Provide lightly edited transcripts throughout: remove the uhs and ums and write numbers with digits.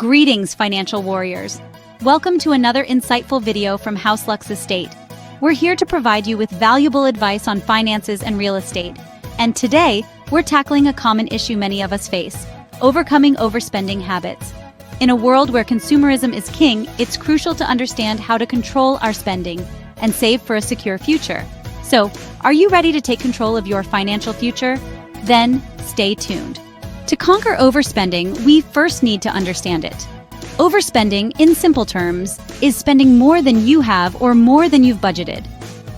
Greetings, financial warriors. Welcome to another insightful video from House Lux Estate. We're here to provide you with valuable advice on finances and real estate. And today, we're tackling a common issue many of us face: overcoming overspending habits. In a world where consumerism is king, it's crucial to understand how to control our spending and save for a secure future. So, are you ready to take control of your financial future? Then, stay tuned. To conquer overspending, we first need to understand it. Overspending, in simple terms, is spending more than you have or more than you've budgeted.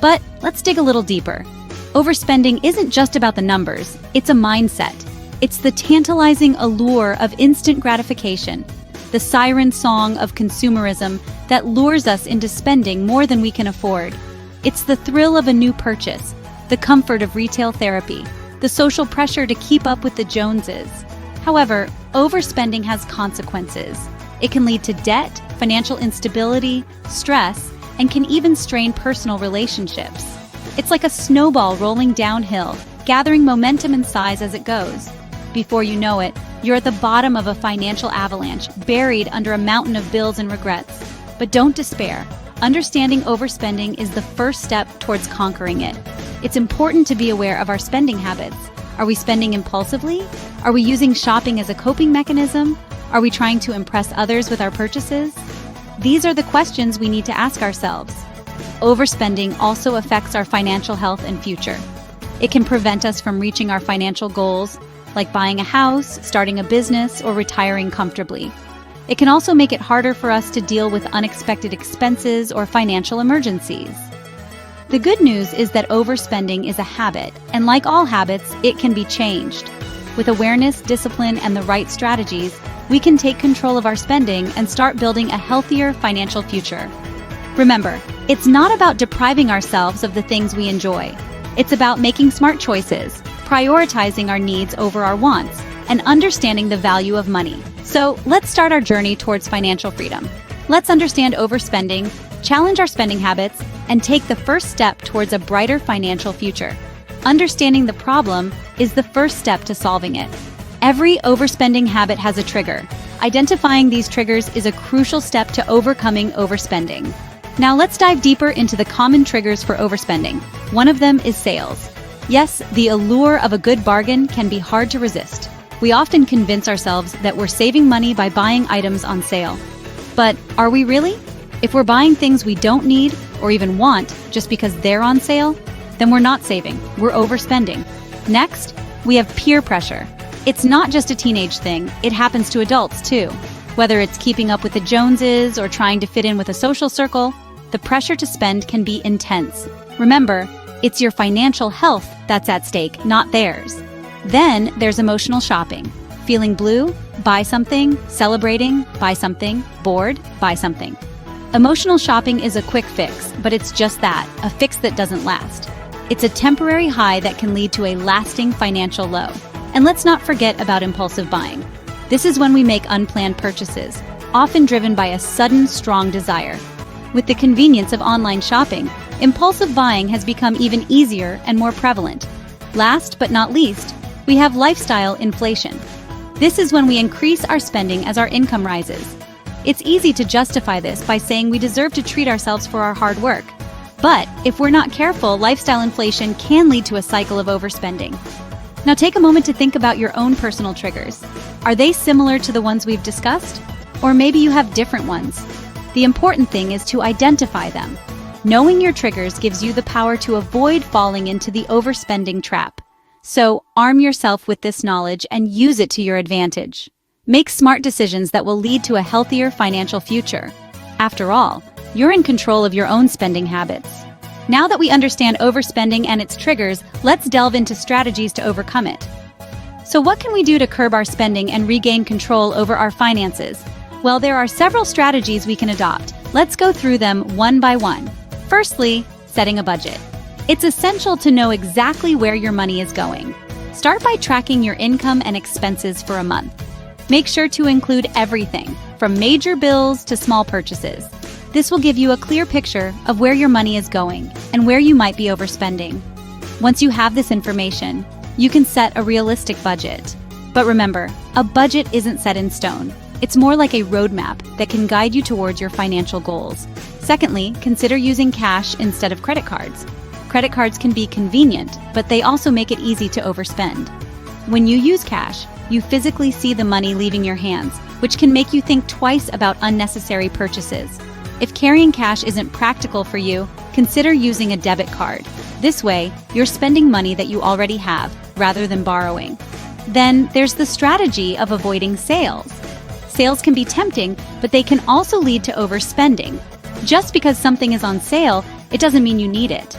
But let's dig a little deeper. Overspending isn't just about the numbers, it's a mindset. It's the tantalizing allure of instant gratification, the siren song of consumerism that lures us into spending more than we can afford. It's the thrill of a new purchase, the comfort of retail therapy, the social pressure to keep up with the Joneses. However, overspending has consequences. It can lead to debt, financial instability, stress, and can even strain personal relationships. It's like a snowball rolling downhill, gathering momentum and size as it goes. Before you know it, you're at the bottom of a financial avalanche, buried under a mountain of bills and regrets. But don't despair. Understanding overspending is the first step towards conquering it. It's important to be aware of our spending habits. Are we spending impulsively? Are we using shopping as a coping mechanism? Are we trying to impress others with our purchases? These are the questions we need to ask ourselves. Overspending also affects our financial health and future. It can prevent us from reaching our financial goals, like buying a house, starting a business, or retiring comfortably. It can also make it harder for us to deal with unexpected expenses or financial emergencies. The good news is that overspending is a habit, and like all habits, it can be changed. With awareness, discipline, and the right strategies, we can take control of our spending and start building a healthier financial future. Remember, it's not about depriving ourselves of the things we enjoy. It's about making smart choices, prioritizing our needs over our wants, and understanding the value of money. So, let's start our journey towards financial freedom. Let's understand overspending, challenge our spending habits, and take the first step towards a brighter financial future. Understanding the problem is the first step to solving it. Every overspending habit has a trigger. Identifying these triggers is a crucial step to overcoming overspending. Now let's dive deeper into the common triggers for overspending. One of them is sales. Yes, the allure of a good bargain can be hard to resist. We often convince ourselves that we're saving money by buying items on sale. But are we really? If we're buying things we don't need or even want just because they're on sale, then we're not saving, we're overspending. Next, we have peer pressure. It's not just a teenage thing, it happens to adults too. Whether it's keeping up with the Joneses or trying to fit in with a social circle, the pressure to spend can be intense. Remember, it's your financial health that's at stake, not theirs. Then there's emotional shopping. Feeling blue? Buy something. Celebrating? Buy something. Bored? Buy something. Emotional shopping is a quick fix, but it's just that, a fix that doesn't last. It's a temporary high that can lead to a lasting financial low. And let's not forget about impulsive buying. This is when we make unplanned purchases, often driven by a sudden, strong desire. With the convenience of online shopping, impulsive buying has become even easier and more prevalent. Last but not least, we have lifestyle inflation. This is when we increase our spending as our income rises. It's easy to justify this by saying we deserve to treat ourselves for our hard work. But if we're not careful, lifestyle inflation can lead to a cycle of overspending. Now take a moment to think about your own personal triggers. Are they similar to the ones we've discussed? Or maybe you have different ones. The important thing is to identify them. Knowing your triggers gives you the power to avoid falling into the overspending trap. So arm yourself with this knowledge and use it to your advantage. Make smart decisions that will lead to a healthier financial future. After all, you're in control of your own spending habits. Now that we understand overspending and its triggers, let's delve into strategies to overcome it. So what can we do to curb our spending and regain control over our finances? Well, there are several strategies we can adopt. Let's go through them one by one. Firstly, setting a budget. It's essential to know exactly where your money is going. Start by tracking your income and expenses for a month. Make sure to include everything, from major bills to small purchases. This will give you a clear picture of where your money is going and where you might be overspending. Once you have this information, you can set a realistic budget. But remember, a budget isn't set in stone. It's more like a roadmap that can guide you towards your financial goals. Secondly, consider using cash instead of credit cards. Credit cards can be convenient, but they also make it easy to overspend. When you use cash, you physically see the money leaving your hands, which can make you think twice about unnecessary purchases. If carrying cash isn't practical for you, consider using a debit card. This way, you're spending money that you already have, rather than borrowing. Then there's the strategy of avoiding sales. Sales can be tempting, but they can also lead to overspending. Just because something is on sale, it doesn't mean you need it.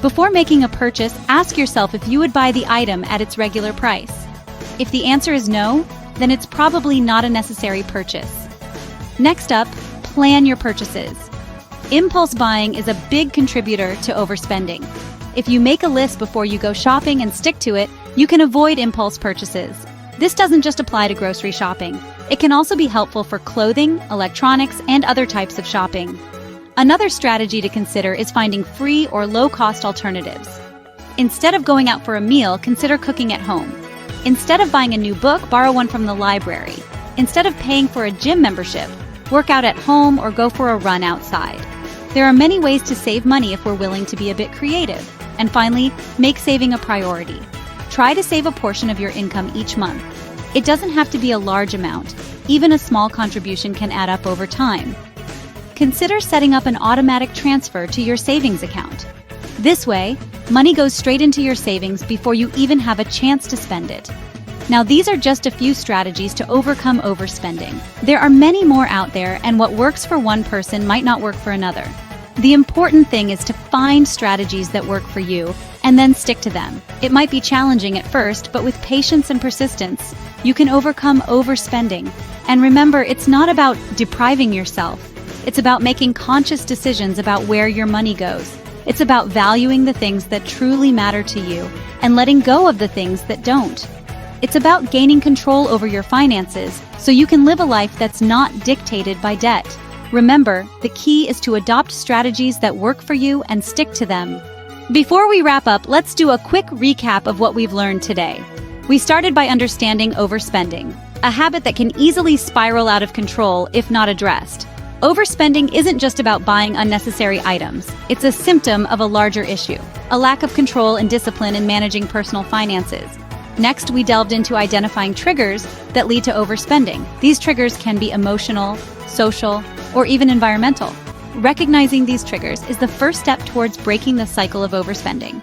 Before making a purchase, ask yourself if you would buy the item at its regular price. If the answer is no, then it's probably not a necessary purchase. Next up, plan your purchases. Impulse buying is a big contributor to overspending. If you make a list before you go shopping and stick to it, you can avoid impulse purchases. This doesn't just apply to grocery shopping. It can also be helpful for clothing, electronics, and other types of shopping. Another strategy to consider is finding free or low-cost alternatives. Instead of going out for a meal, consider cooking at home. Instead of buying a new book, borrow one from the library. Instead of paying for a gym membership, work out at home or go for a run outside. There are many ways to save money if we're willing to be a bit creative. And finally, make saving a priority. Try to save a portion of your income each month. It doesn't have to be a large amount. Even a small contribution can add up over time. Consider setting up an automatic transfer to your savings account. This way, money goes straight into your savings before you even have a chance to spend it. Now, these are just a few strategies to overcome overspending. There are many more out there, and what works for one person might not work for another. The important thing is to find strategies that work for you and then stick to them. It might be challenging at first, but with patience and persistence, you can overcome overspending. And remember, it's not about depriving yourself. It's about making conscious decisions about where your money goes. It's about valuing the things that truly matter to you and letting go of the things that don't. It's about gaining control over your finances so you can live a life that's not dictated by debt. Remember, the key is to adopt strategies that work for you and stick to them. Before we wrap up, let's do a quick recap of what we've learned today. We started by understanding overspending, a habit that can easily spiral out of control if not addressed. Overspending isn't just about buying unnecessary items. It's a symptom of a larger issue, a lack of control and discipline in managing personal finances. Next, we delved into identifying triggers that lead to overspending. These triggers can be emotional, social, or even environmental. Recognizing these triggers is the first step towards breaking the cycle of overspending.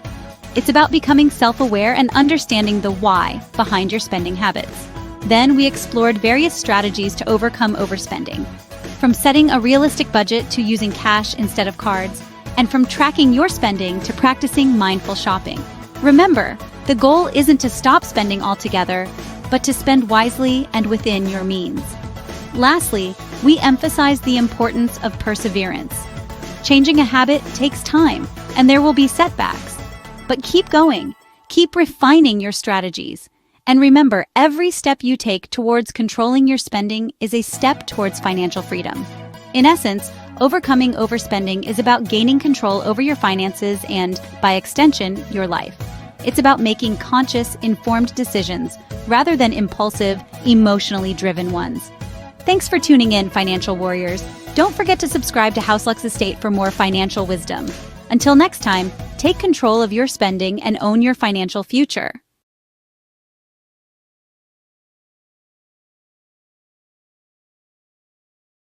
It's about becoming self-aware and understanding the why behind your spending habits. Then we explored various strategies to overcome overspending, from setting a realistic budget to using cash instead of cards, and from tracking your spending to practicing mindful shopping. Remember, the goal isn't to stop spending altogether, but to spend wisely and within your means. Lastly, we emphasize the importance of perseverance. Changing a habit takes time, and there will be setbacks. But keep going. Keep refining your strategies. And remember, every step you take towards controlling your spending is a step towards financial freedom. In essence, overcoming overspending is about gaining control over your finances and, by extension, your life. It's about making conscious, informed decisions rather than impulsive, emotionally driven ones. Thanks for tuning in, financial warriors. Don't forget to subscribe to HouseLux Estate for more financial wisdom. Until next time, take control of your spending and own your financial future.